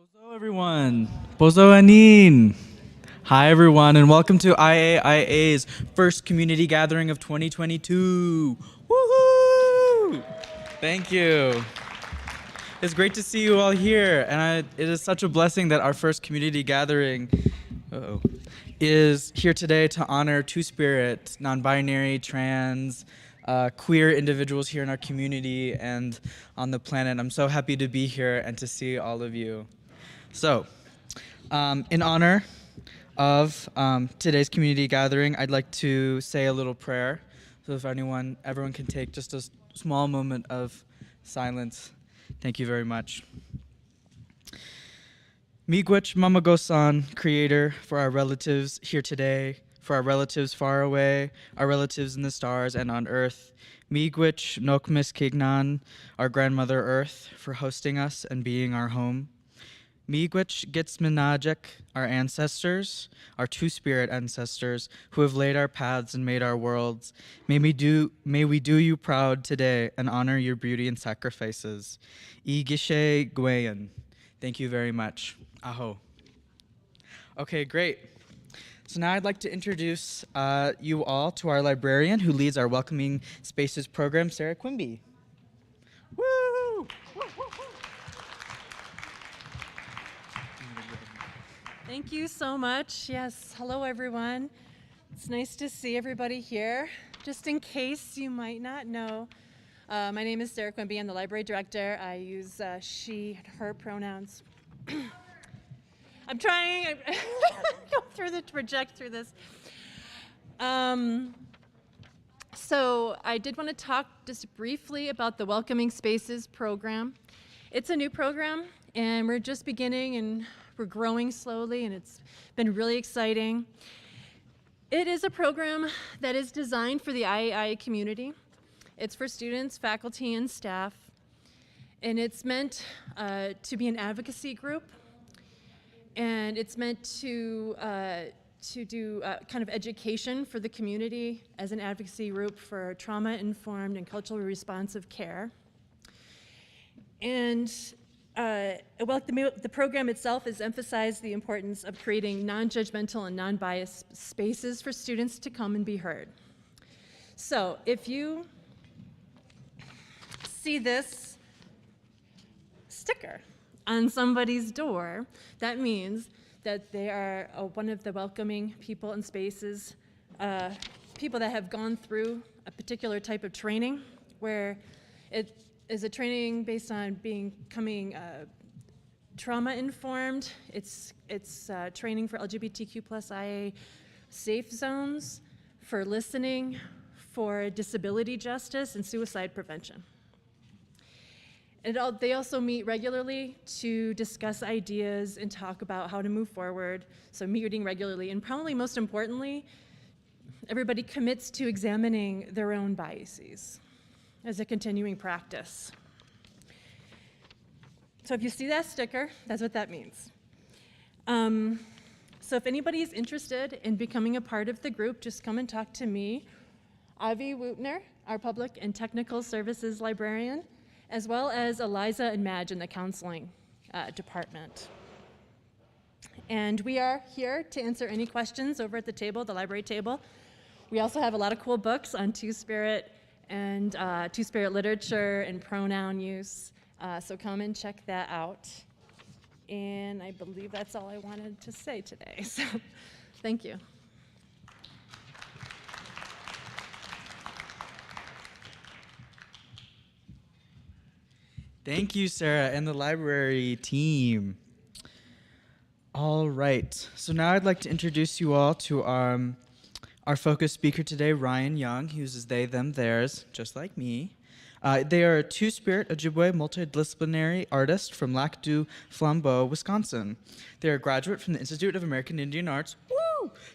Bozo everyone. Bozo Anin. Hi everyone and welcome to IAIA's first community gathering of 2022. Woohoo! Thank you. It's great to see you all here and it is such a blessing that our first community gathering is here today to honor two-spirit, non-binary, trans, queer individuals here in our community and on the planet. I'm so happy to be here and to see all of you. So, in honor of today's community gathering, I'd like to say a little prayer. So if everyone can take just a small moment of silence. Thank you very much. Miigwech Mamagosan, Creator, for our relatives here today, for our relatives far away, our relatives in the stars and on earth. Miigwech Nokmis Kignan, our grandmother Earth, for hosting us and being our home. Miigwech Gitsminajek, our ancestors, our two-spirit ancestors, who have laid our paths and made our worlds. May we do you proud today and honor your beauty and sacrifices. Igishe Gwayan. Thank you very much. Aho. Okay, great. So now I'd like to introduce you all to our librarian who leads our Welcoming Spaces program, Sarah Quimby. Woo! Thank you so much. Yes, hello everyone. It's nice to see everybody here. Just in case you might not know, my name is Sarah Quimby. I'm the library director. I use she, her pronouns. I'm trying to project through this. So I did want to talk just briefly about the Welcoming Spaces program. It's a new program and we're just beginning and we're growing slowly and it's been really exciting. It is a program that is designed for the IAIA community. It's for students, faculty, and staff. And it's meant to be an advocacy group. And it's meant to do kind of education for the community as an advocacy group for trauma-informed and culturally responsive care. And the program itself has emphasized the importance of creating non-judgmental and non-biased spaces for students to come and be heard. So if you see this sticker on somebody's door, that means that they are one of the welcoming people and spaces, people that have gone through a particular type of training where it is a training based on becoming trauma-informed. It's training for LGBTQIA safe zones, for listening, for disability justice, and suicide prevention. And they also meet regularly to discuss ideas and talk about how to move forward, so meeting regularly. And probably most importantly, everybody commits to examining their own biases as a continuing practice. So if you see that sticker, that's what that means. So if anybody's interested in becoming a part of the group, just come and talk to me, Avi Wootner, our Public and Technical Services Librarian, as well as Eliza and Madge in the counseling department. And we are here to answer any questions over at the table, the library table. We also have a lot of cool books on Two-Spirit and Two-Spirit literature and pronoun use. So come and check that out. And I believe that's all I wanted to say today. So thank you. Thank you, Sarah, and the library team. All right, so now I'd like to introduce you all to our focus speaker today, Ryan Young. He uses they, them, theirs, just like me. They are a two-spirit Ojibwe multidisciplinary artist from Lac du Flambeau, Wisconsin. They are a graduate from the Institute of American Indian Arts,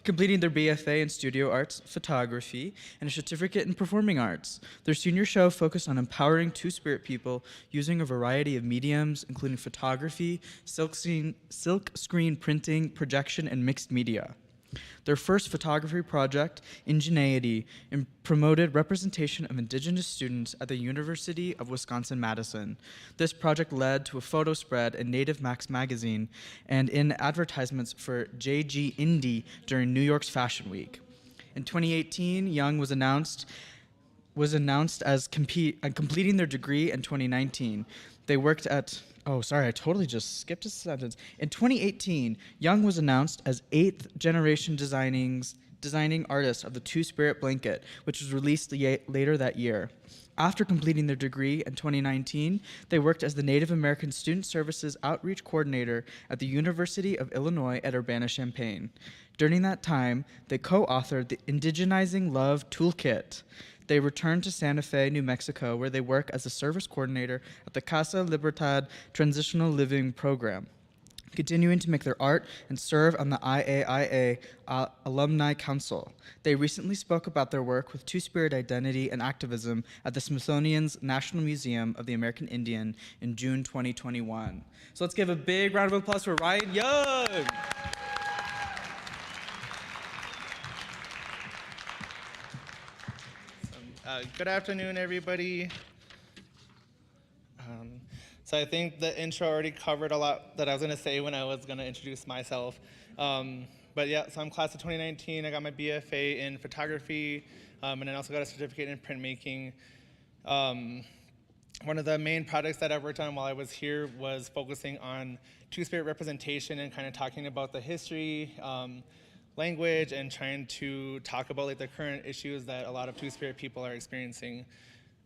completing their BFA in Studio Arts Photography and a certificate in Performing Arts. Their senior show focused on empowering two-spirit people using a variety of mediums, including photography, silk screen printing, projection, and mixed media. Their first photography project, Indigeneity, promoted representation of Indigenous students at the University of Wisconsin-Madison. This project led to a photo spread in Native Max magazine and in advertisements for JG Indie during New York's Fashion Week. In 2018, Young was announced as completing their degree in 2019. They worked at, oh, sorry, I totally just skipped a sentence. In 2018, Young was announced as 8th generation designing artist of the Two-Spirit blanket, which was released later that year. After completing their degree in 2019, they worked as the Native American Student Services Outreach Coordinator at the University of Illinois at Urbana-Champaign. During that time, they co-authored the Indigenizing Love Toolkit. They returned to Santa Fe, New Mexico, where they work as a service coordinator at the Casa Libertad Transitional Living Program, continuing to make their art and serve on the IAIA Alumni Council. They recently spoke about their work with Two-Spirit identity and activism at the Smithsonian's National Museum of the American Indian in June 2021. So let's give a big round of applause for Ryan Young. Good afternoon, everybody. So I think the intro already covered a lot that I was going to say when I was going to introduce myself. But yeah, so I'm class of 2019. I got my BFA in photography, and I also got a certificate in printmaking. One of the main projects that I worked on while I was here was focusing on Two-Spirit representation and kind of talking about the history, language, and trying to talk about like the current issues that a lot of Two-Spirit people are experiencing.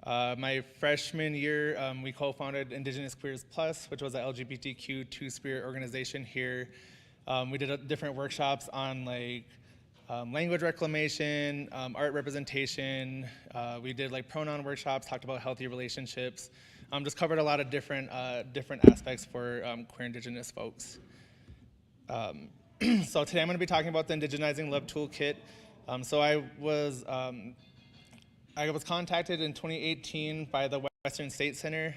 My freshman year, we co-founded Indigenous Queers Plus, which was an LGBTQ Two-Spirit organization here. We did different workshops on like language reclamation, art representation. We did like pronoun workshops, talked about healthy relationships. Just covered a lot of different aspects for queer Indigenous folks. So today I'm going to be talking about the Indigenizing Love Toolkit. So I was contacted in 2018 by the Western State Center.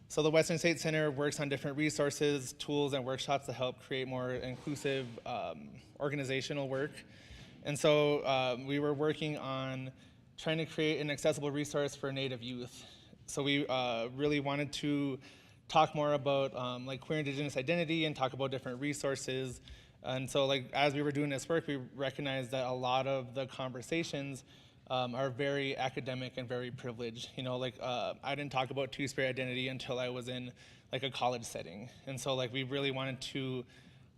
So the Western State Center works on different resources, tools, and workshops to help create more inclusive organizational work. And so we were working on trying to create an accessible resource for Native youth. So we really wanted to talk more about like queer Indigenous identity and talk about different resources. And so like as we were doing this work, we recognized that a lot of the conversations are very academic and very privileged. You know, like I didn't talk about Two-Spirit identity until I was in like a college setting. And so like we really wanted to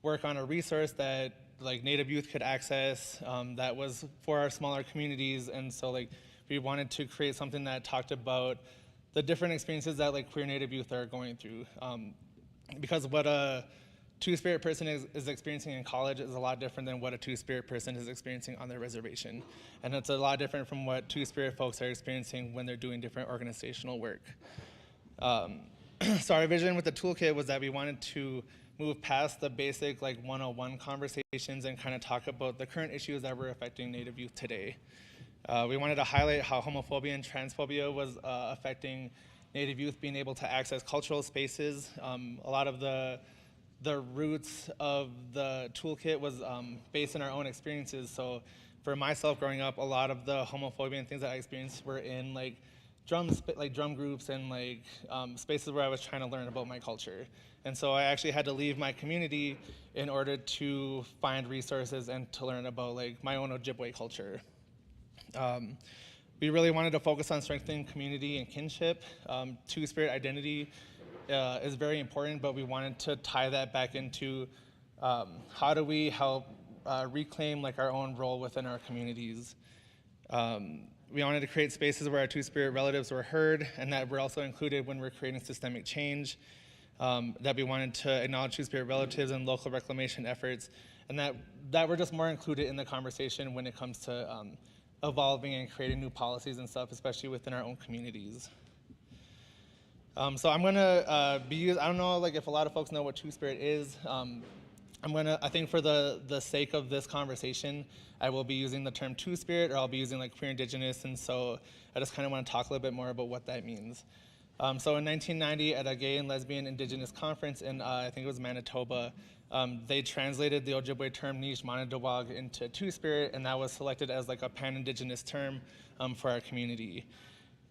work on a resource that like Native youth could access that was for our smaller communities. And so like we wanted to create something that talked about the different experiences that like queer Native youth are going through. Because what a Two-Spirit person is experiencing in college is a lot different than what a Two-Spirit person is experiencing on their reservation. And it's a lot different from what Two-Spirit folks are experiencing when they're doing different organizational work. So our vision with the toolkit was that we wanted to move past the basic like 101 conversations and kind of talk about the current issues that were affecting Native youth today. We wanted to highlight how homophobia and transphobia was affecting Native youth being able to access cultural spaces. A lot of the roots of the toolkit was based in our own experiences. So for myself growing up, a lot of the homophobia and things that I experienced were in like drum groups and like spaces where I was trying to learn about my culture. And so I actually had to leave my community in order to find resources and to learn about like my own Ojibwe culture. We really wanted to focus on strengthening community and kinship. Two-Spirit identity is very important, but we wanted to tie that back into how do we help reclaim like our own role within our communities. We wanted to create spaces where our Two-Spirit relatives were heard and that we're also included when we're creating systemic change. That we wanted to acknowledge Two-Spirit relatives and local reclamation efforts, and that we're just more included in the conversation when it comes to evolving and creating new policies and stuff, especially within our own communities. So I'm gonna I don't know like if a lot of folks know what Two-Spirit is. I think for the sake of this conversation, I will be using the term Two-Spirit, or I'll be using like queer Indigenous, and so I just kind of want to talk a little bit more about what that means. So in 1990, at a gay and lesbian Indigenous conference in, I think it was Manitoba, they translated the Ojibwe term Nish Manadawag into Two-Spirit, and that was selected as like a pan-Indigenous term for our community.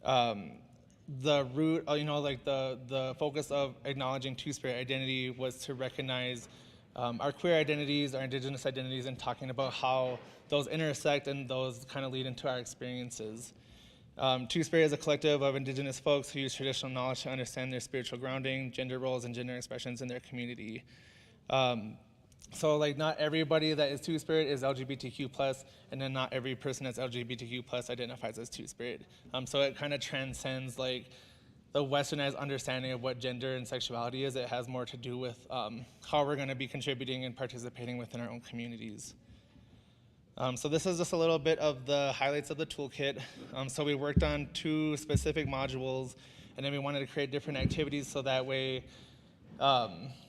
The root, like the focus of acknowledging Two-Spirit identity was to recognize our queer identities, our Indigenous identities, and talking about how those intersect and those kind of lead into our experiences. Two-Spirit is a collective of Indigenous folks who use traditional knowledge to understand their spiritual grounding, gender roles, and gender expressions in their community. So like not everybody that is Two-Spirit is LGBTQ+, and then not every person that's LGBTQ+ identifies as Two-Spirit. So it kind of transcends like the westernized understanding of what gender and sexuality is. It has more to do with how we're going to be contributing and participating within our own communities. So this is just a little bit of the highlights of the toolkit. So we worked on 2 specific modules, and then we wanted to create different activities so that way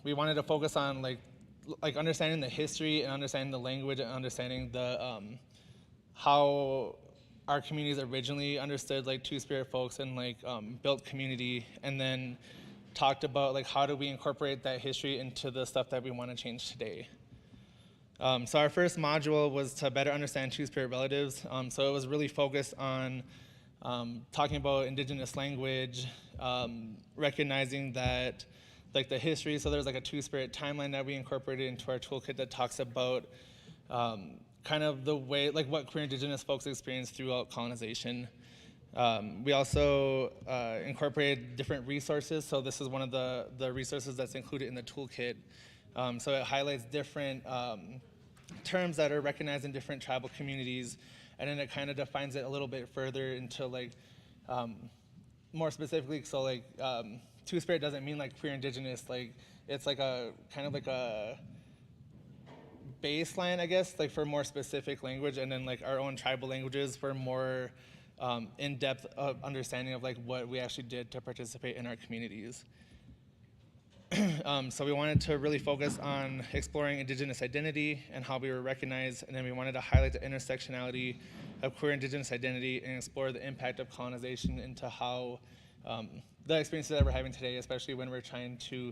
we wanted to focus on like understanding the history and understanding the language and understanding the how our communities originally understood like Two-Spirit folks and like built community, and then talked about like how do we incorporate that history into the stuff that we want to change today. So our first module was to better understand Two-Spirit relatives. So it was really focused on talking about Indigenous language, recognizing that like the history. So there's like a Two-Spirit timeline that we incorporated into our toolkit that talks about kind of the way, like what queer Indigenous folks experienced throughout colonization. We also incorporated different resources. So this is one of the resources that's included in the toolkit. So it highlights different terms that are recognized in different tribal communities, and then it kind of defines it a little bit further into like more specifically. So like Two-Spirit doesn't mean like queer Indigenous, like it's like a kind of like a baseline, I guess, like for more specific language, and then like our own tribal languages for more in-depth understanding of like what we actually did to participate in our communities. So we wanted to really focus on exploring Indigenous identity and how we were recognized, and then we wanted to highlight the intersectionality of queer Indigenous identity and explore the impact of colonization into how the experiences that we're having today, especially when we're trying to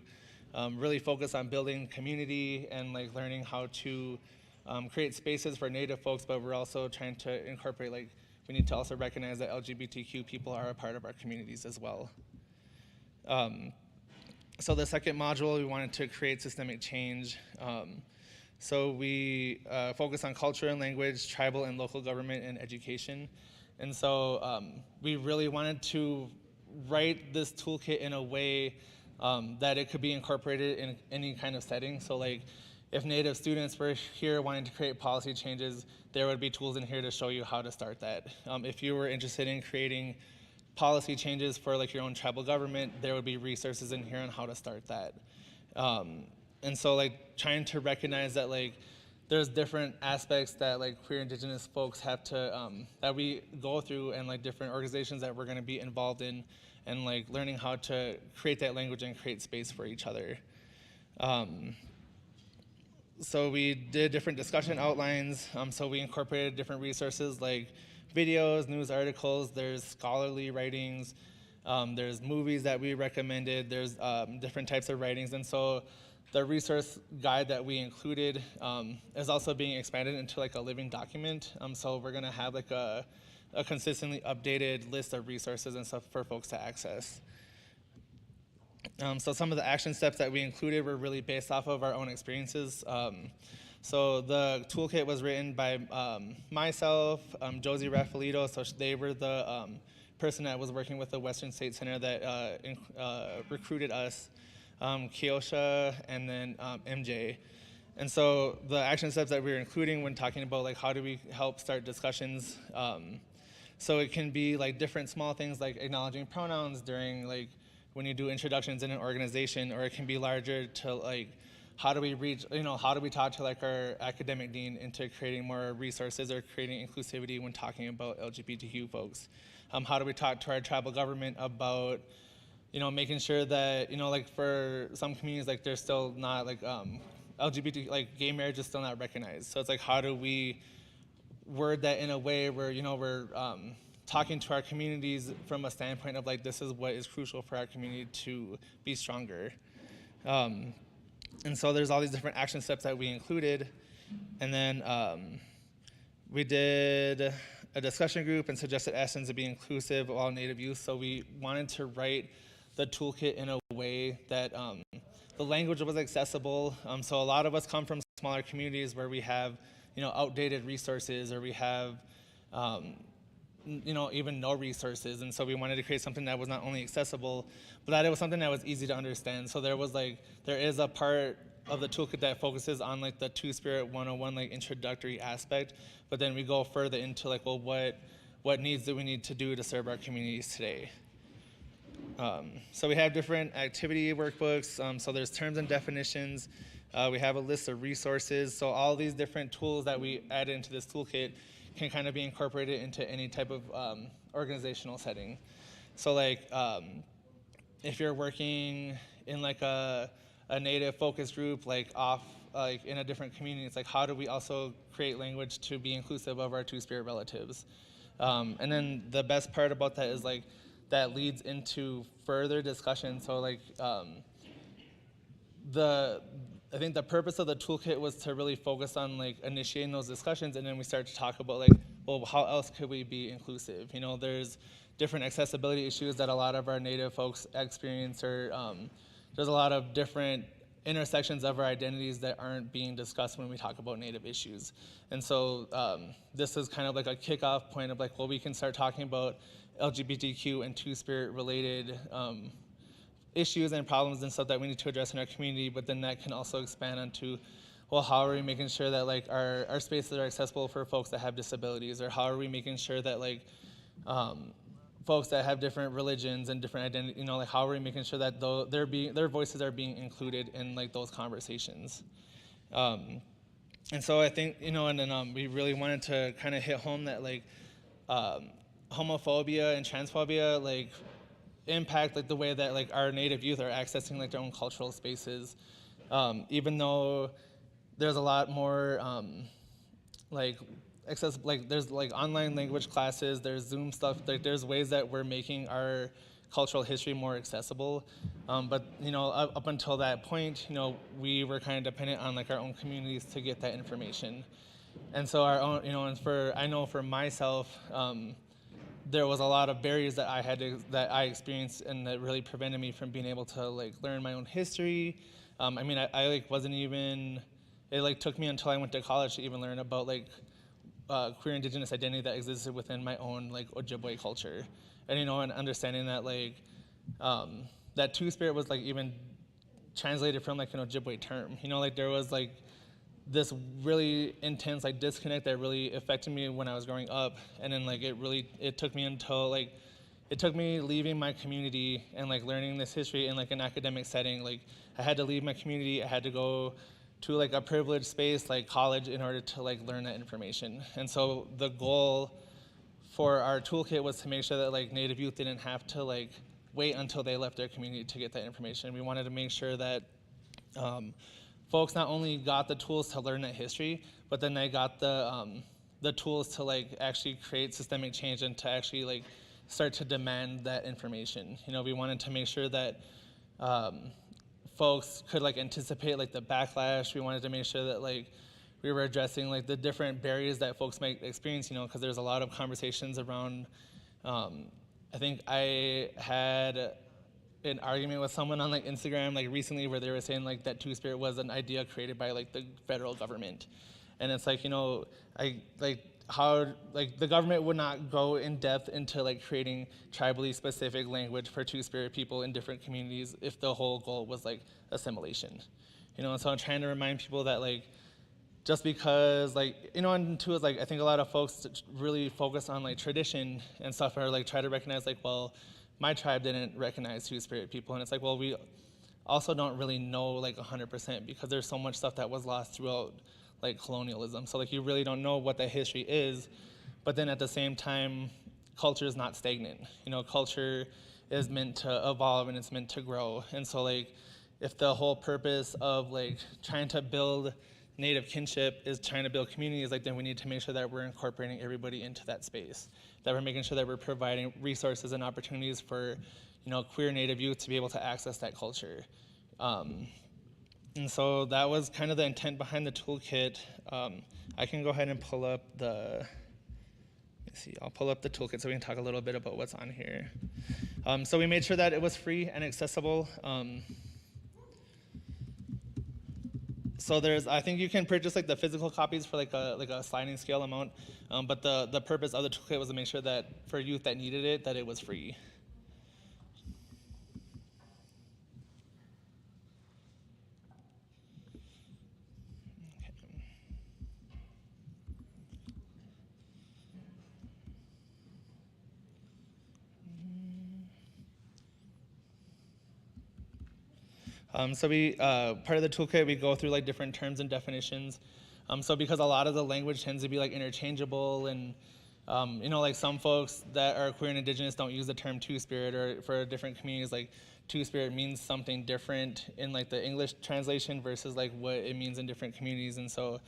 really focus on building community and like learning how to create spaces for Native folks, but we're also trying to incorporate, like, we need to also recognize that LGBTQ people are a part of our communities as well. So the second module, we wanted to create systemic change. So we focus on culture and language, tribal and local government, and education. And so we really wanted to write this toolkit in a way that it could be incorporated in any kind of setting. So like if Native students were here wanting to create policy changes, there would be tools in here to show you how to start that. If you were interested in creating policy changes for like your own tribal government, there would be resources in here on how to start that. And so like trying to recognize that like there's different aspects that like queer Indigenous folks have to, that we go through, and like different organizations that we're gonna be involved in, and like learning how to create that language and create space for each other. So we did different discussion outlines. So we incorporated different resources like videos, news articles, there's scholarly writings, there's movies that we recommended, there's different types of writings. And so the resource guide that we included is also being expanded into like a living document. So we're gonna have like a consistently updated list of resources and stuff for folks to access. So some of the action steps that we included were really based off of our own experiences. So the toolkit was written by myself, Josie Raffalito, so they were the person that was working with the Western State Center that recruited us, Keosha, and then MJ. And so the action steps that we were including when talking about like how do we help start discussions, so it can be like different small things like acknowledging pronouns during like when you do introductions in an organization, or it can be larger to like how do we reach, how do we talk to like our academic dean into creating more resources or creating inclusivity when talking about LGBTQ folks? How do we talk to our tribal government about, making sure that, like for some communities, like there's still not like LGBT, like gay marriage is still not recognized. So it's like, how do we word that in a way where, we're talking to our communities from a standpoint of like, this is what is crucial for our community to be stronger. And so there's all these different action steps that we included. And then we did a discussion group and suggested actions to be inclusive of all Native youth. So we wanted to write the toolkit in a way that the language was accessible. So a lot of us come from smaller communities where we have, outdated resources, or we have, even no resources. And so we wanted to create something that was not only accessible, but that it was something that was easy to understand. So there is a part of the toolkit that focuses on like the Two-Spirit 101 like introductory aspect, but then we go further into like, well, what needs do we need to do to serve our communities today? So we have different activity workbooks. So there's terms and definitions. We have a list of resources. So all these different tools that we add into this toolkit can kind of be incorporated into any type of organizational setting. So like if you're working in like a Native focus group, like in a different community, it's like, how do we also create language to be inclusive of our Two-Spirit relatives? And then the best part about that is like, that leads into further discussion. So like, I think the purpose of the toolkit was to really focus on like initiating those discussions, and then we start to talk about like, well, how else could we be inclusive? There's different accessibility issues that a lot of our Native folks experience, or there's a lot of different intersections of our identities that aren't being discussed when we talk about Native issues. And so this is kind of like a kickoff point of like, well, we can start talking about LGBTQ and Two-Spirit related issues and problems and stuff that we need to address in our community, but then that can also expand onto, well, how are we making sure that like our spaces are accessible for folks that have disabilities, or how are we making sure that like folks that have different religions and different identities, like how are we making sure that their voices are being included in like those conversations. And so I think, and then we really wanted to kind of hit home that like homophobia and transphobia like impact like the way that like our Native youth are accessing like their own cultural spaces, even though there's a lot more there's like online language classes, there's Zoom stuff, like there's ways that we're making our cultural history more accessible, but up until that point, we were kind of dependent on like our own communities to get that information. And so our own, I know for myself, there was a lot of barriers that I experienced, and that really prevented me from being able to like learn my own history. I like wasn't even, it like took me until I went to college to even learn about like queer Indigenous identity that existed within my own like Ojibwe culture, and and understanding that like that Two-Spirit was like even translated from like an Ojibwe term. Like there was like this really intense like disconnect that really affected me when I was growing up, and then like it took me leaving my community and like learning this history in like an academic setting. Like I had to leave my community, I had to go to like a privileged space like college in order to like learn that information. And so the goal for our toolkit was to make sure that like Native youth didn't have to like wait until they left their community to get that information. We wanted to make sure that folks not only got the tools to learn that history, but then they got the tools to like actually create systemic change and to actually like start to demand that information. We wanted to make sure that folks could like anticipate like the backlash. We wanted to make sure that like we were addressing like the different barriers that folks might experience, because there's a lot of conversations around, I think I had an argument with someone on like Instagram like recently where they were saying like that Two-Spirit was an idea created by like the federal government. And it's like, how like the government would not go in depth into like creating tribally specific language for Two-Spirit people in different communities if the whole goal was like assimilation. And so I'm trying to remind people that like just because like, and two is like I think a lot of folks really focus on like tradition and stuff, or like try to recognize like, well, my tribe didn't recognize Two-Spirit people, and it's like, well, we also don't really know like 100% because there's so much stuff that was lost throughout like colonialism. So like you really don't know what that history is, but then at the same time, culture is not stagnant. Culture is meant to evolve and it's meant to grow. And so like if the whole purpose of like trying to build Native kinship is trying to build communities, like then we need to make sure that we're incorporating everybody into that space, that we're making sure that we're providing resources and opportunities for queer Native youth to be able to access that culture. And so that was kind of the intent behind the toolkit. I can go ahead and pull up I'll pull up the toolkit so we can talk a little bit about what's on here. So we made sure that it was free and accessible. So I think you can purchase like the physical copies for like a sliding scale amount, but the purpose of the toolkit was to make sure that for youth that needed it, that it was free. So part of the toolkit, we go through like different terms and definitions. So because a lot of the language tends to be like interchangeable, and like some folks that are queer and indigenous don't use the term two-spirit, or for different communities, like two-spirit means something different in like the English translation versus like what it means in different communities. And so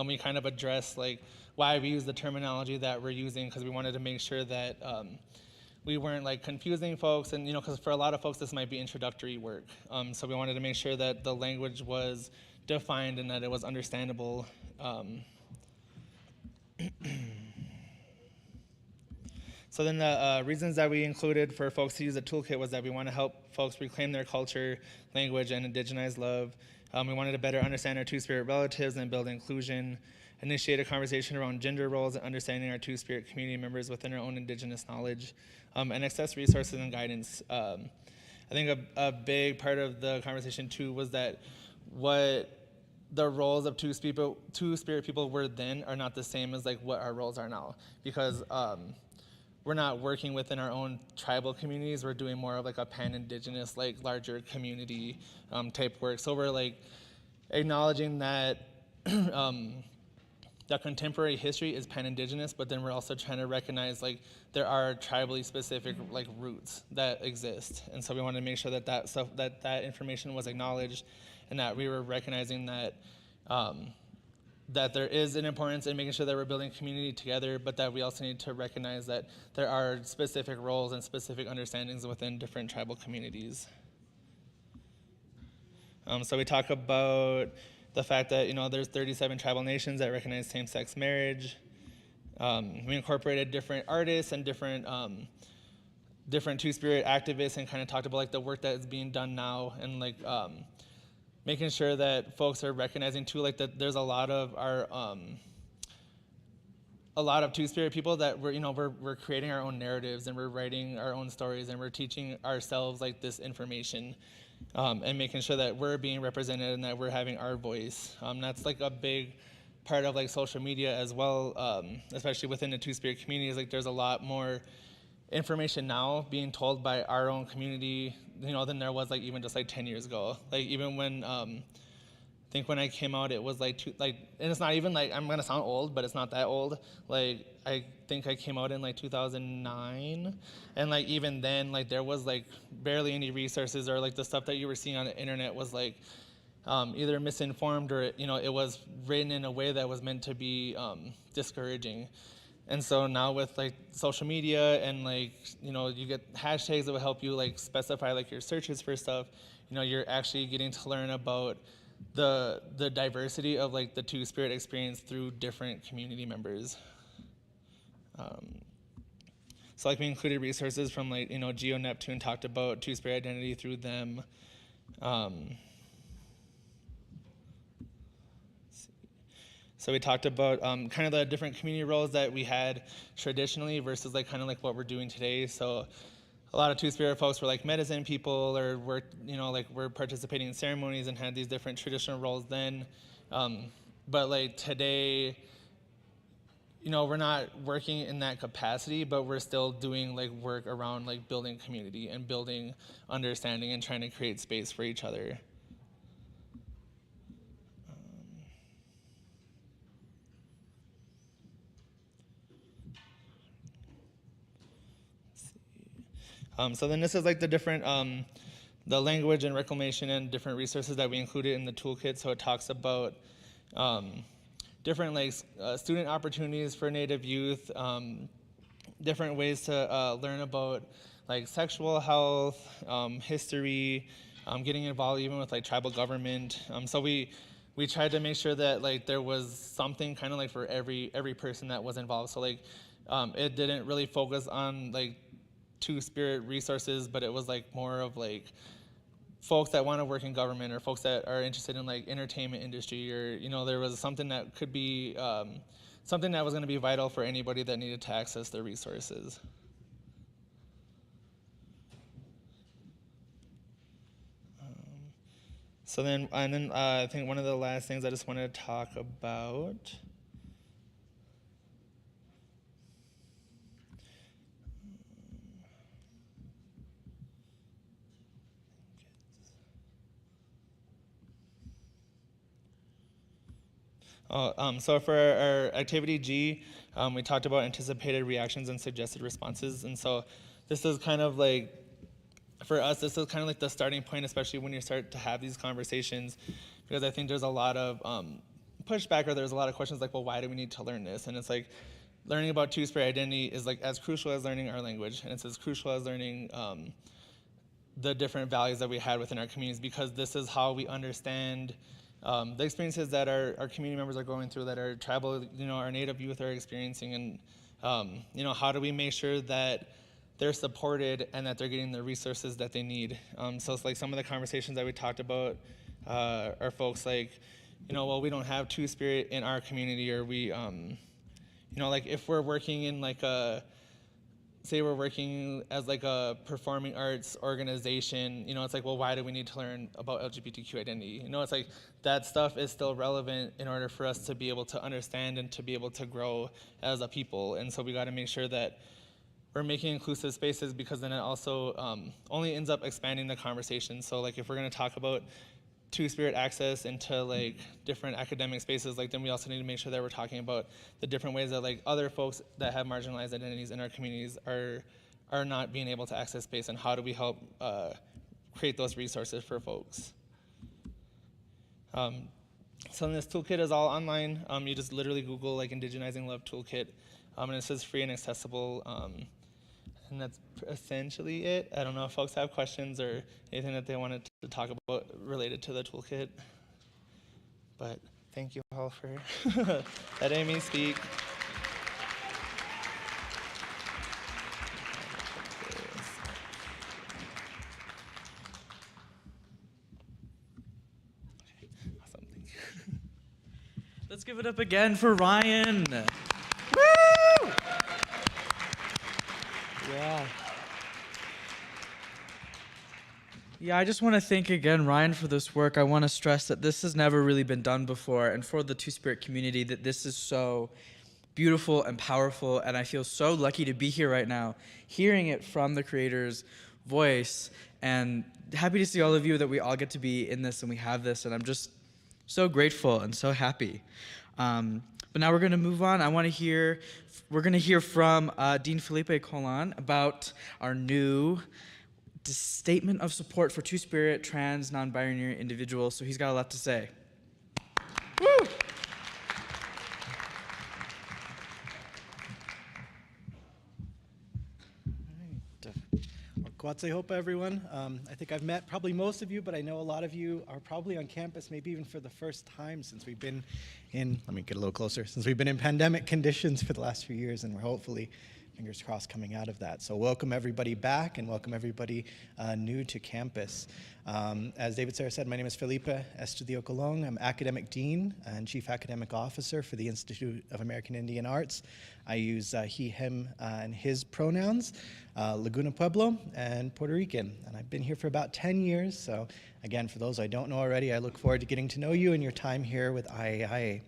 we kind of address like why we use the terminology that we're using, because we wanted to make sure that we weren't like confusing folks, and because for a lot of folks this might be introductory work. So we wanted to make sure that the language was defined and that it was understandable. So then the reasons that we included for folks to use the toolkit was that we want to help folks reclaim their culture, language, and indigenize love. We wanted to better understand our two-spirit relatives and build inclusion, initiate a conversation around gender roles and understanding our two-spirit community members within our own indigenous knowledge, and access resources and guidance. I think a big part of the conversation too was that what the roles of two-spirit people were then are not the same as like what our roles are now, because we're not working within our own tribal communities. We're doing more of like a pan-indigenous, like larger community type work. So we're like acknowledging that that contemporary history is pan-indigenous, but then we're also trying to recognize like there are tribally specific like roots that exist. And so we wanted to make sure that that information was acknowledged, and that we were recognizing that that there is an importance in making sure that we're building community together, but that we also need to recognize that there are specific roles and specific understandings within different tribal communities. So we talk about the fact that there's 37 tribal nations that recognize same-sex marriage. We incorporated different artists and different two-spirit activists, and kind of talked about like the work that is being done now, and like making sure that folks are recognizing too, like that there's a lot of two-spirit people that we're creating our own narratives, and we're writing our own stories, and we're teaching ourselves like this information, and making sure that we're being represented and that we're having our voice. That's like a big part of like social media as well, especially within the two-spirit communities. Like there's a lot more information now being told by our own community, than there was like even just like 10 years ago. Like even when I think when I came out, it was and it's not even like, I'm gonna sound old, but it's not that old. Like I think I came out in like 2009, and like even then, like there was like barely any resources, or like the stuff that you were seeing on the internet was like either misinformed, or it was written in a way that was meant to be discouraging. And so now with like social media, and like you get hashtags that will help you like specify like your searches for stuff, you're actually getting to learn about the diversity of like the two-spirit experience through different community members. So like we included resources from like Geo Neptune talked about two-spirit identity through them. So we talked about kind of the different community roles that we had traditionally versus like kind of like what we're doing today. So a lot of two-spirit folks were like medicine people, or were we're participating in ceremonies and had these different traditional roles then. But like today, we're not working in that capacity, but we're still doing like work around like building community and building understanding and trying to create space for each other. So then this is like the different, the language and reclamation and different resources that we included in the toolkit. So it talks about different like student opportunities for Native youth, different ways to learn about like sexual health, history, getting involved even with like tribal government. So we tried to make sure that like there was something kind of like for every person that was involved. So like it didn't really focus on like Two-Spirit resources, but it was like more of like folks that want to work in government or folks that are interested in like entertainment industry, or there was something that could be something that was going to be vital for anybody that needed to access their resources. I think one of the last things I just wanted to talk about. So for our activity G, we talked about anticipated reactions and suggested responses. And so this is kind of like, for us, this is kind of like the starting point, especially when you start to have these conversations, because I think there's a lot of pushback, or there's a lot of questions like, well, why do we need to learn this? And it's like, learning about Two-Spirit identity is like as crucial as learning our language, and it's as crucial as learning the different values that we had within our communities, because this is how we understand the experiences that our community members are going through, that our tribal, our Native youth are experiencing, and how do we make sure that they're supported and that they're getting the resources that they need. So it's like some of the conversations that we talked about are folks like, well, we don't have Two-Spirit in our community, or we, like if we're working in like say we're working as like a performing arts organization, it's like, well, why do we need to learn about LGBTQ identity? It's like that stuff is still relevant in order for us to be able to understand and to be able to grow as a people. And so we got to make sure that we're making inclusive spaces, because then it also only ends up expanding the conversation. So like if we're going to talk about Two-Spirit access into like different academic spaces, like then we also need to make sure that we're talking about the different ways that like other folks that have marginalized identities in our communities are not being able to access space, and how do we help create those resources for folks. So this toolkit is all online. You just literally Google like Indigenizing Love toolkit, and it says free and accessible. And that's essentially it. I don't know if folks have questions or anything that they wanted to talk about related to the toolkit. But thank you all for letting me speak. Awesome, thank you. Let's give it up again for Ryan. Woo! Yeah, I just want to thank again Ryan for this work. I want to stress that this has never really been done before, and for the Two-Spirit community, that this is so beautiful and powerful, and I feel so lucky to be here right now, hearing it from the creator's voice, and happy to see all of you that we all get to be in this and we have this, and I'm just so grateful and so happy. But now we're going to move on. We're going to hear from Dean Felipe Colon about our new statement of support for Two-Spirit, trans, non-binary individuals. So he's got a lot to say. Woo! Kwatse Hopa, everyone. I think I've met probably most of you, but I know a lot of you are probably on campus, maybe even for the first time since we've been let me get a little closer, since we've been in pandemic conditions for the last few years, and we're hopefully, fingers crossed, coming out of that. So welcome everybody back, and welcome everybody new to campus. As David Sarah said, my name is Felipe Estudio Colon. I'm Academic Dean and Chief Academic Officer for the Institute of American Indian Arts. I use he, him, and his pronouns, Laguna Pueblo, and Puerto Rican. And I've been here for about 10 years. So again, for those I don't know already, I look forward to getting to know you and your time here with IAIA.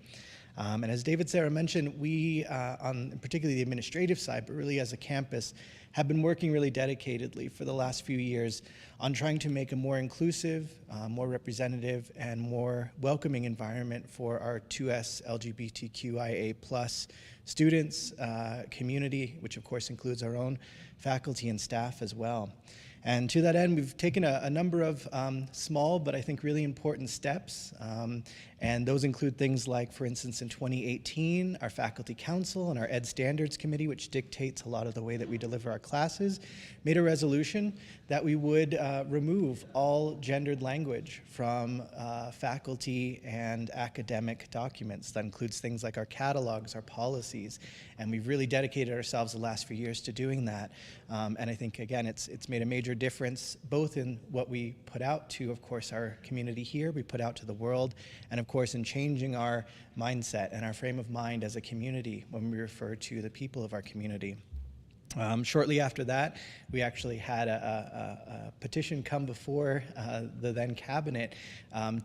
And as David Sarah mentioned, we, on particularly the administrative side, but really as a campus, have been working really dedicatedly for the last few years on trying to make a more inclusive, more representative, and more welcoming environment for our 2S LGBTQIA+ students, community, which of course includes our own faculty and staff as well. And to that end, we've taken a number of small but I think really important steps. And those include things like, for instance, in 2018, our Faculty Council and our Ed Standards Committee, which dictates a lot of the way that we deliver our classes, made a resolution that we would remove all gendered language from faculty and academic documents. That includes things like our catalogs, our policies, and we've really dedicated ourselves the last few years to doing that. And I think, again, it's made a major difference, both in what we put out to, of course, our community here, we put out to the world, and of course in changing our mindset and our frame of mind as a community when we refer to the people of our community. Shortly after that, we actually had a petition come before the then cabinet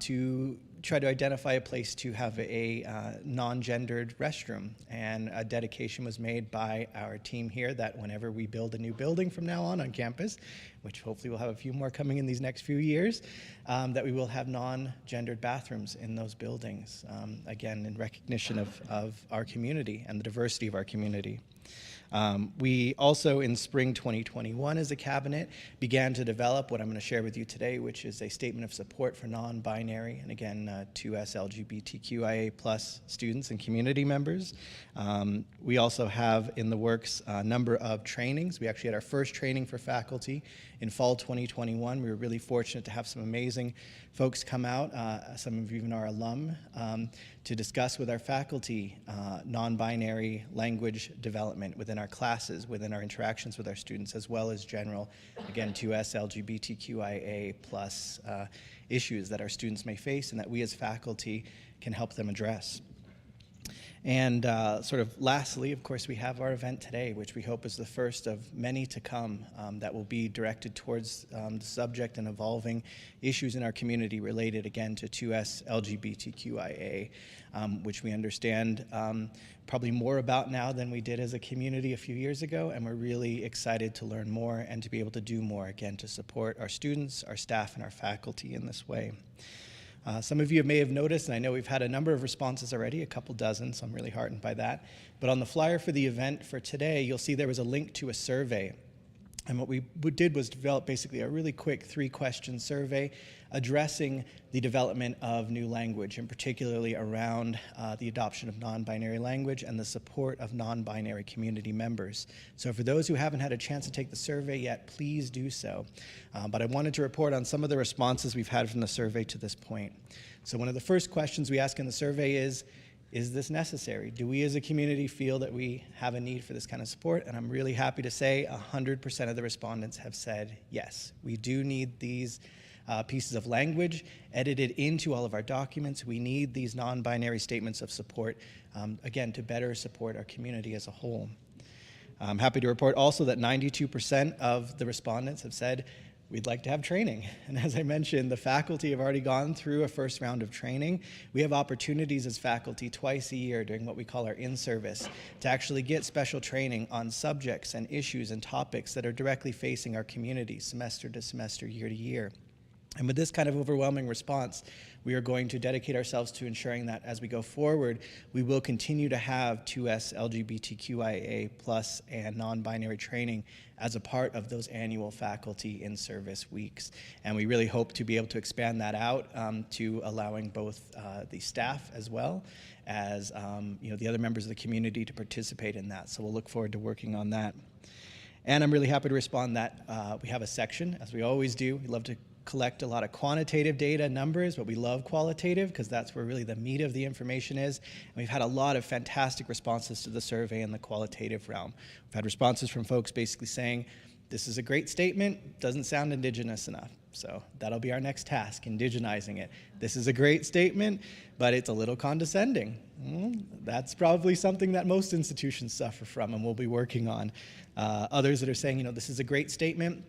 to try to identify a place to have a non-gendered restroom. And a dedication was made by our team here that whenever we build a new building from now on campus, which hopefully we'll have a few more coming in these next few years, that we will have non-gendered bathrooms in those buildings, again, in recognition of our community and the diversity of our community. We also, in spring 2021 as a cabinet, began to develop what I'm going to share with you today, which is a statement of support for non-binary, and again, 2S LGBTQIA plus students and community members. We also have in the works a number of trainings. We actually had our first training for faculty in fall 2021. We were really fortunate to have some amazing folks come out, some of you even our alum, to discuss with our faculty non-binary language development within our classes, within our interactions with our students, as well as general, again, 2S LGBTQIA plus issues that our students may face and that we as faculty can help them address. And sort of lastly, of course, we have our event today, which we hope is the first of many to come that will be directed towards the subject and evolving issues in our community related, again, to 2S LGBTQIA, which we understand probably more about now than we did as a community a few years ago, and we're really excited to learn more and to be able to do more, again, to support our students, our staff, and our faculty in this way. Some of you may have noticed, and I know we've had a number of responses already, a couple dozen, so I'm really heartened by that. But on the flyer for the event for today, you'll see there was a link to a survey. And what we did was develop basically a really quick 3-question survey addressing the development of new language, and particularly around the adoption of non-binary language and the support of non-binary community members. So for those who haven't had a chance to take the survey yet, please do so. But I wanted to report on some of the responses we've had from the survey to this point. So one of the first questions we ask in the survey is this necessary? Do we as a community feel that we have a need for this kind of support? And I'm really happy to say 100% of the respondents have said yes. We do need these pieces of language edited into all of our documents. We need these non-binary statements of support, again, to better support our community as a whole. I'm happy to report also that 92% of the respondents have said we'd like to have training. And as I mentioned, the faculty have already gone through a first round of training. We have opportunities as faculty twice a year during what we call our in-service to actually get special training on subjects and issues and topics that are directly facing our community semester to semester, year to year. And with this kind of overwhelming response, we are going to dedicate ourselves to ensuring that as we go forward, we will continue to have 2S LGBTQIA plus and non-binary training as a part of those annual faculty in-service weeks. And we really hope to be able to expand that out to allowing both the staff as well as the other members of the community to participate in that. So we'll look forward to working on that. And I'm really happy to respond that we have a section, as we always do. We love to collect a lot of quantitative data, numbers, but we love qualitative because that's where really the meat of the information is. And we've had a lot of fantastic responses to the survey in the qualitative realm. We've had responses from folks basically saying, this is a great statement, doesn't sound Indigenous enough. So that'll be our next task, indigenizing it. This is a great statement, but it's a little condescending. That's probably something that most institutions suffer from and we'll be working on. Others that are saying, this is a great statement,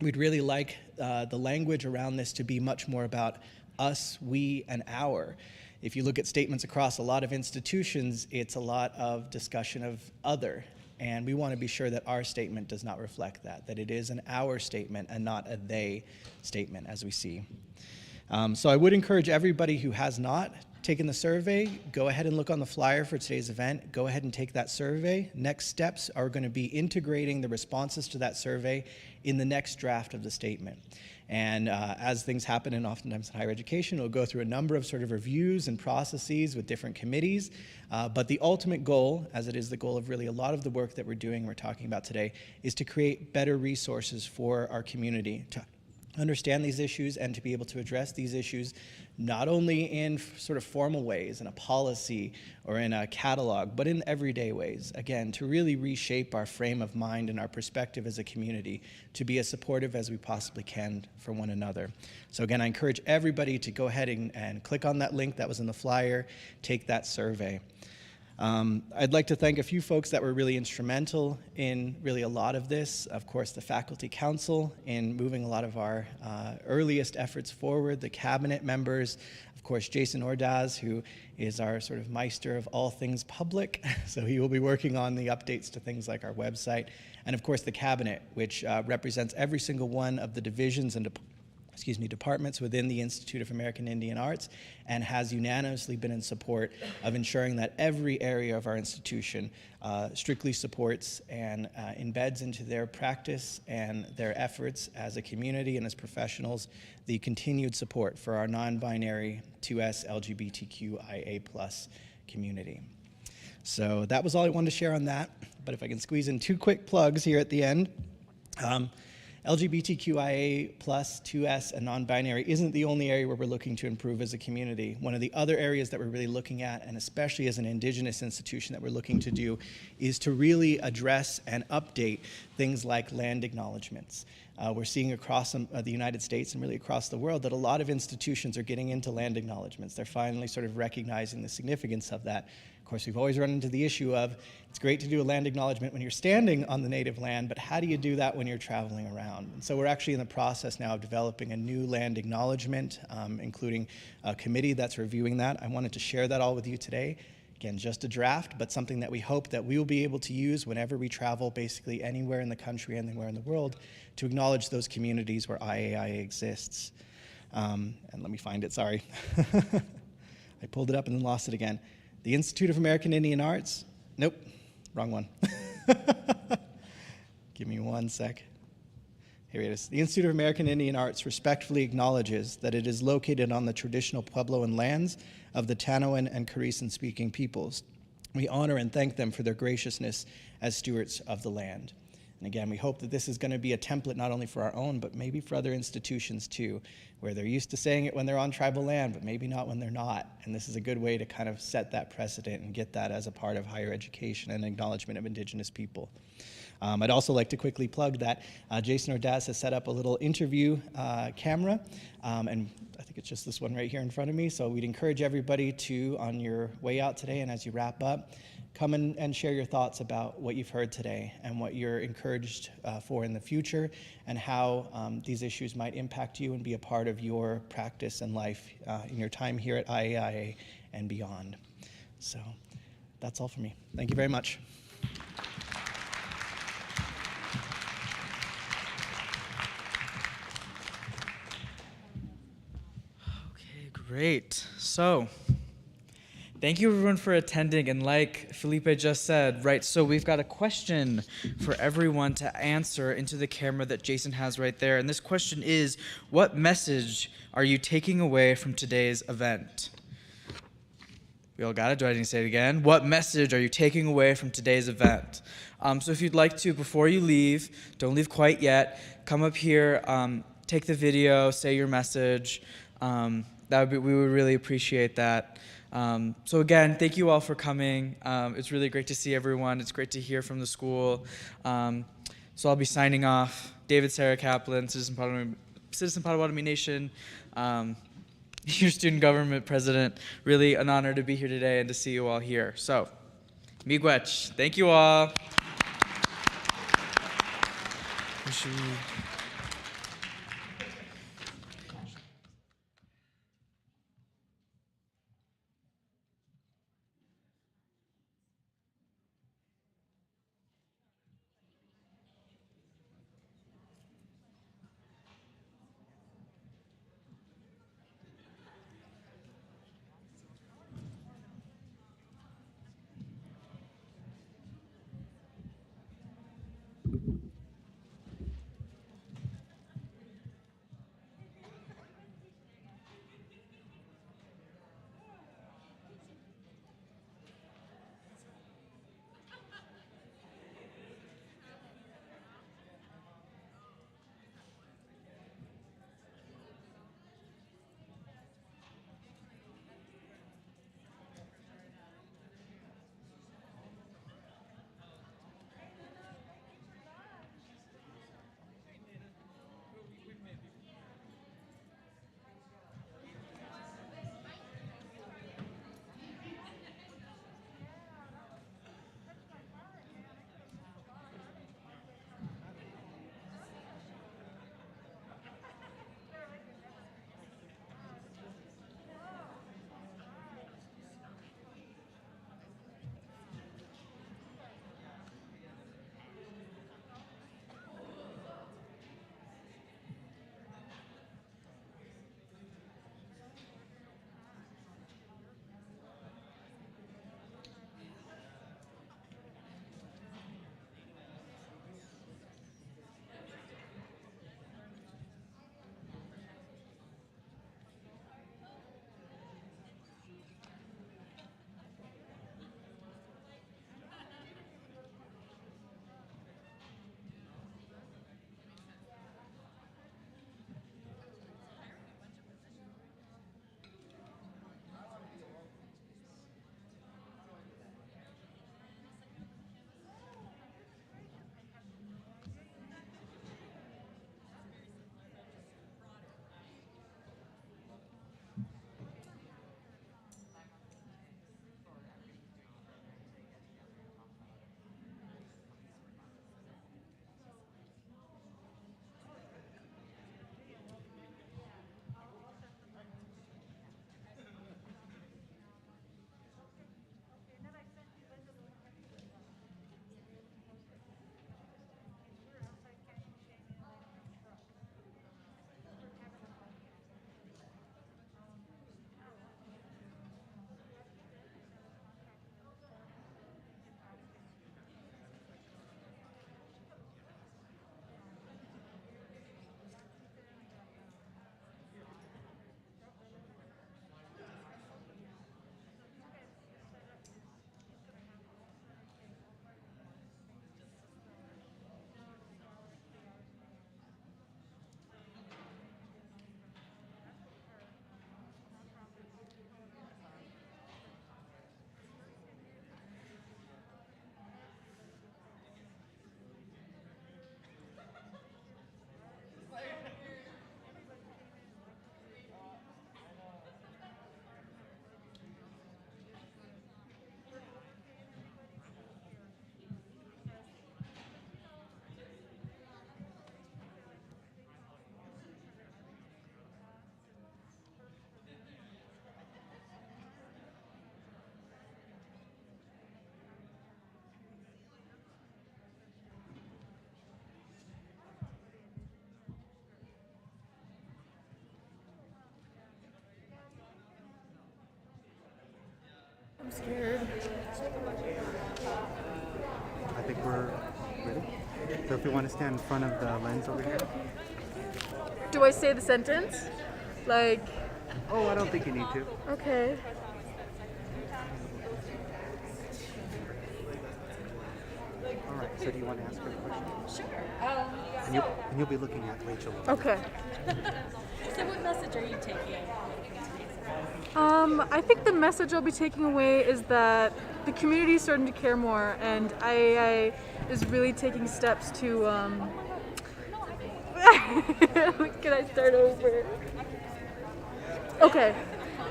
we'd really like the language around this to be much more about us, we, and our. If you look at statements across a lot of institutions, it's a lot of discussion of other. And we want to be sure that our statement does not reflect that it is an our statement and not a they statement, as we see. So I would encourage everybody who has not taken the survey, go ahead and look on the flyer for today's event. Go ahead and take that survey. Next steps are going to be integrating the responses to that survey in the next draft of the statement. And as things happen, and oftentimes in higher education, it'll go through a number of sort of reviews and processes with different committees. But the ultimate goal, as it is the goal of really a lot of the work that we're doing, we're talking about today, is to create better resources for our community to understand these issues and to be able to address these issues not only in sort of formal ways, in a policy or in a catalog, but in everyday ways. Again, to really reshape our frame of mind and our perspective as a community to be as supportive as we possibly can for one another. So again, I encourage everybody to go ahead and click on that link that was in the flyer, take that survey. I'd like to thank a few folks that were really instrumental in really a lot of this. Of course, the Faculty Council in moving a lot of our earliest efforts forward, the cabinet members, of course, Jason Ordaz, who is our sort of meister of all things public. So he will be working on the updates to things like our website. And of course, the cabinet, which represents every single one of the divisions and departments within the Institute of American Indian Arts, and has unanimously been in support of ensuring that every area of our institution strictly supports and embeds into their practice and their efforts as a community and as professionals the continued support for our non-binary 2S LGBTQIA+ community. So that was all I wanted to share on that, but if I can squeeze in 2 quick plugs here at the end. LGBTQIA+, 2S, and non-binary isn't the only area where we're looking to improve as a community. One of the other areas that we're really looking at, and especially as an Indigenous institution that we're looking to do, is to really address and update things like land acknowledgements. We're seeing across the United States and really across the world that a lot of institutions are getting into land acknowledgements. They're finally sort of recognizing the significance of that. Of course, we've always run into the issue of it's great to do a land acknowledgement when you're standing on the native land, but how do you do that when you're traveling around? And so we're actually in the process now of developing a new land acknowledgement, including a committee that's reviewing that. I wanted to share that all with you today. Again, just a draft, but something that we hope that we will be able to use whenever we travel basically anywhere in the country, anywhere in the world, to acknowledge those communities where IAIA exists. And let me find it, sorry. I pulled it up and then lost it again. The Institute of American Indian Arts, nope, wrong one. Give me 1 sec. Here it is. The Institute of American Indian Arts respectfully acknowledges that it is located on the traditional Puebloan lands of the Tanoan and Carrizo-speaking peoples. We honor and thank them for their graciousness as stewards of the land. And again, we hope that this is going to be a template not only for our own, but maybe for other institutions too, where they're used to saying it when they're on tribal land, but maybe not when they're not. And this is a good way to kind of set that precedent and get that as a part of higher education and acknowledgement of Indigenous people. I'd also like to quickly plug that Jason Ordaz has set up a little interview camera, and I think it's just this one right here in front of me. So we'd encourage everybody to, on your way out today and as you wrap up, come and share your thoughts about what you've heard today and what you're encouraged for in the future, and how these issues might impact you and be a part of your practice and life in your time here at IAIA and beyond. So that's all for me. Thank you very much. Great. So, thank you everyone for attending. And like Felipe just said, right, so we've got a question for everyone to answer into the camera that Jason has right there. And this question is, what message are you taking away from today's event? We all got it? Do I need to say it again? What message are you taking away from today's event? So if you'd like to, before you leave, don't leave quite yet, come up here, take the video, say your message. We would really appreciate that. So again, thank you all for coming. It's really great to see everyone. It's great to hear from the school. So I'll be signing off. David Sarah Kaplan, Citizen Potawatomi Nation, your student government president. Really an honor to be here today and to see you all here. So, miigwech. Thank you all. I'm scared. I think we're ready. So if we want to stand in front of the lens over here. Do I say the sentence? Like, Oh, I don't think you need to. okay. All right. So do you want to ask her a question? Sure. And you'll be looking at Rachel. Okay. So what message are you taking? I think the message I'll be taking away is that the community is starting to care more, and IAIA is really taking steps to. Can I start over? Okay.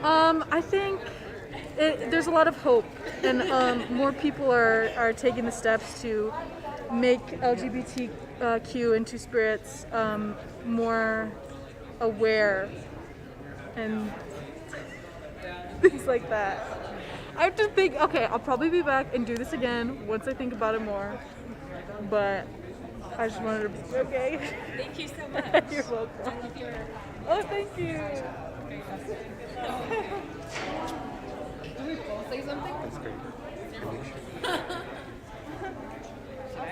I think there's a lot of hope, and more people are taking the steps to make LGBTQ and two-spirits more aware and things like that. I have to think, okay, I'll probably be back and do this again once I think about it more, but I just wanted to be okay. Thank you so much. You're welcome. Oh, thank you. Do we both say something? That's great. Should I?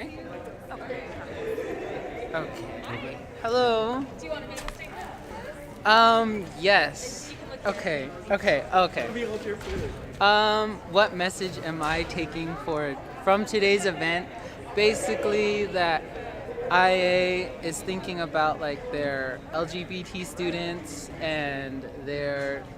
Okay. Hello. Do you want to make a statement? Yes. Okay. What message am I taking from today's event? Basically that IA is thinking about like their LGBT students and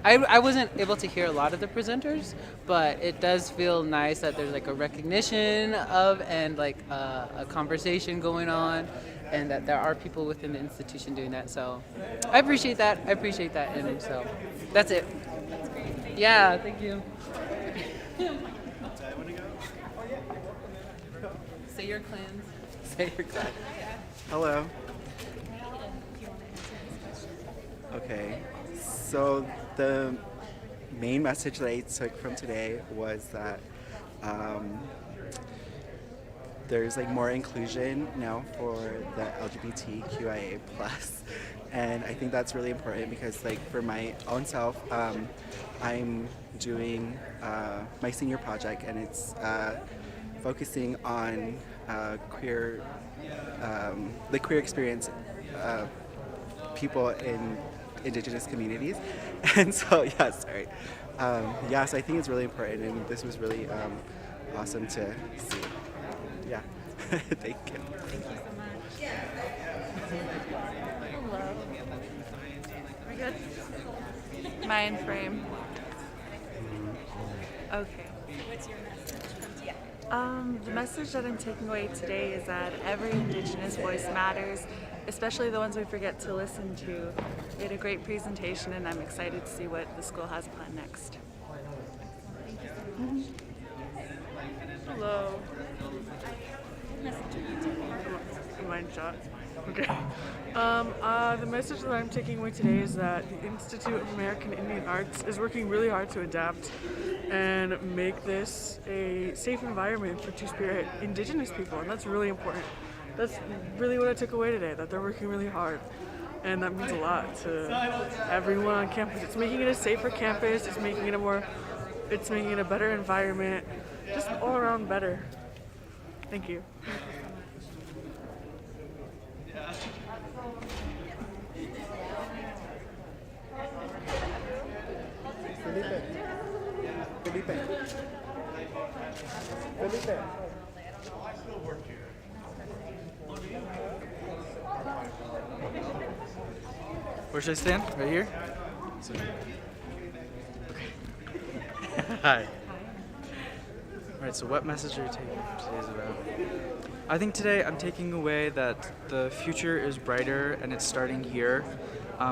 I wasn't able to hear a lot of the presenters, but it does feel nice that there's like a recognition of and like a conversation going on, and that there are people within the institution doing that. So I appreciate that. And so that's it. That's great. Thank Yeah, thank you. Say your clans. Say your clans. Hello. Okay, so the main message that I took from today was that there's like more inclusion now for the LGBTQIA plus, and I think that's really important because like for my own self, I'm doing my senior project, and it's focusing on the queer experience of people in Indigenous communities. And so, yeah, sorry. So I think it's really important, and this was really awesome to see. Yeah, thank you. We good? Mind frame. Okay. What's your message from today? The message that I'm taking away today is that every Indigenous voice matters, especially the ones we forget to listen to. We had a great presentation, and I'm excited to see what the school has planned next. Hello. What message are you taking? Mind shot. Okay. The message that I'm taking away today is that the Institute of American Indian Arts is working really hard to adapt and make this a safe environment for Two-Spirit Indigenous people, and that's really important. That's really what I took away today, that they're working really hard, and that means a lot to everyone on campus. It's making it a safer campus, it's making it a better environment, just all around better. Thank you. Felipe. Where should I stand? Right here? Okay. Hi. Alright, so what message are you taking from today's event? I think today I'm taking away that the future is brighter, and it's starting here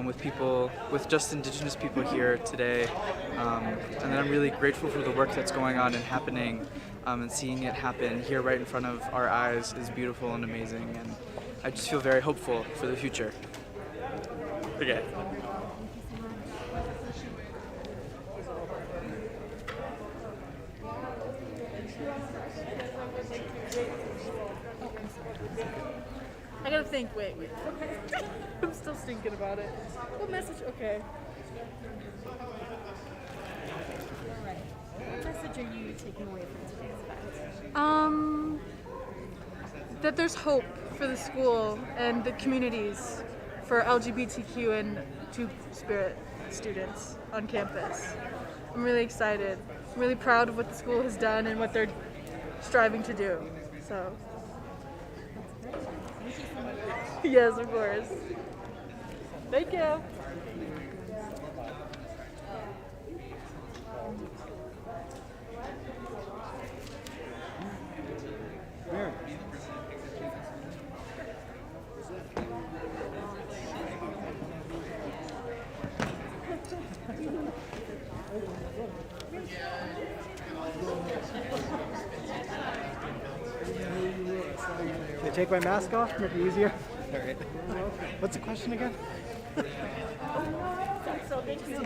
with just Indigenous people here today. And that I'm really grateful for the work that's going on and happening, and seeing it happen here right in front of our eyes is beautiful and amazing, and I just feel very hopeful for the future. Okay. I gotta think, wait. I'm still thinking about it. What message? Okay. What message are you taking away from today's event? That there's hope for the school and the communities for LGBTQ and Two-Spirit students on campus. I'm really excited. I'm really proud of what the school has done and what they're striving to do. So, yes, of course. Thank you. Can I take my mask off? Make it easier? All right. What's the question again? So thank you. So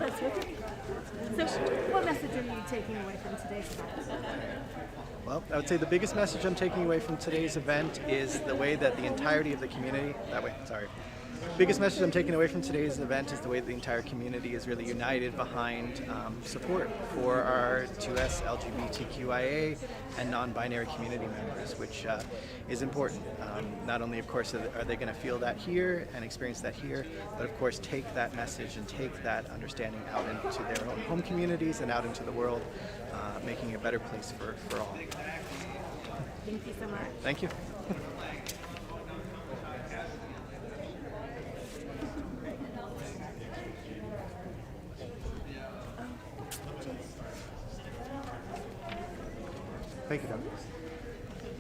what message are you taking away from today's event? Well, I would say the biggest message I'm taking away from today's event is the way that the entirety of the community, biggest message I'm taking away from today's event is the way the entire community is really united behind support for our 2S LGBTQIA and non-binary community members, which is important. Not only, of course, are they going to feel that here and experience that here, but of course take that message and take that understanding out into their own home communities and out into the world, making it a better place for all. Thank you so much. Thank you. Thank you, Doug.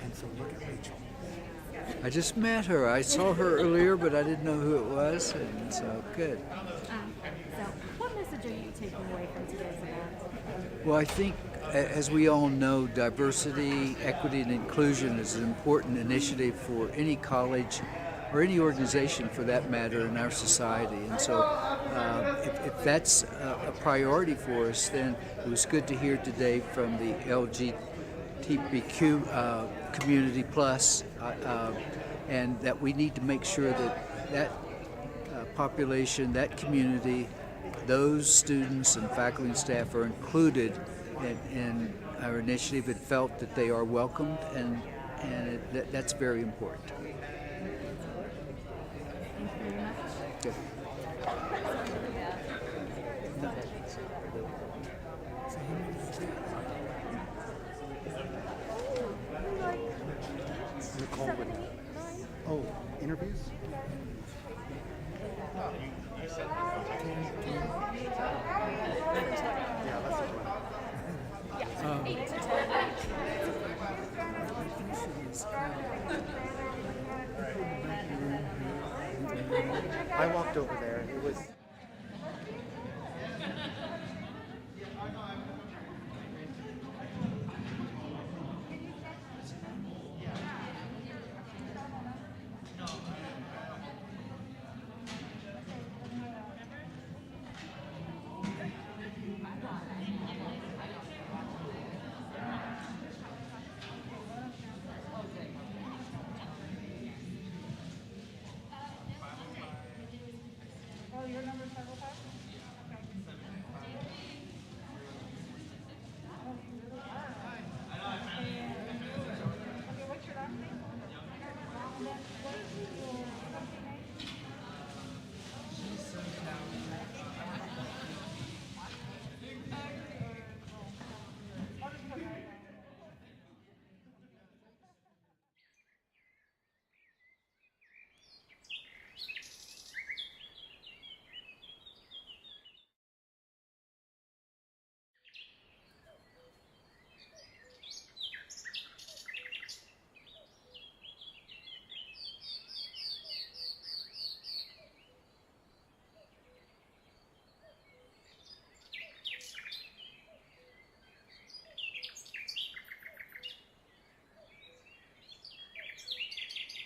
And so look at Rachel. I just met her. I saw her earlier, but I didn't know who it was, and so good. So what message are you taking away from today's event? Well, I think, as we all know, diversity, equity, and inclusion is an important initiative for any college or any organization, for that matter, in our society. And so, if that's a priority for us, then it was good to hear today from the LGBTQ community plus, and that we need to make sure that population, that community, those students and faculty and staff are included in our initiative and felt that they are welcomed, and that's very important. Thank you very much. Good. Nicole would. Oh, interviews? Yeah, that's the one. I walked over there. It was. Oh, your number 705?